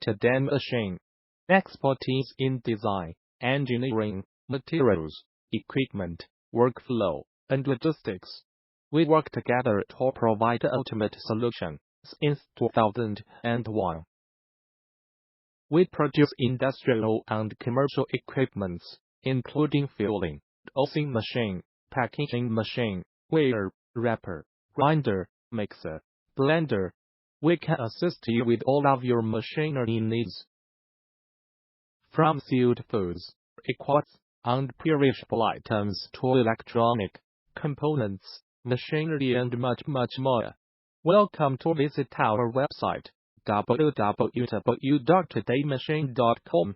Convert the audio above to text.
DXD Machine. Expertise in design, engineering, materials, equipment, workflow, and logistics. We work together to provide the ultimate solution since 2001. We produce industrial and commercial equipments, including filling, dosing machine, packaging machine, weigher, wrapper, grinder, mixer, blender. We can assist you with all of your machinery needs. From sealed foods, equipment, and perishable items to electronic components, machinery, and much more. Welcome to visit our website www.todaymachine.com.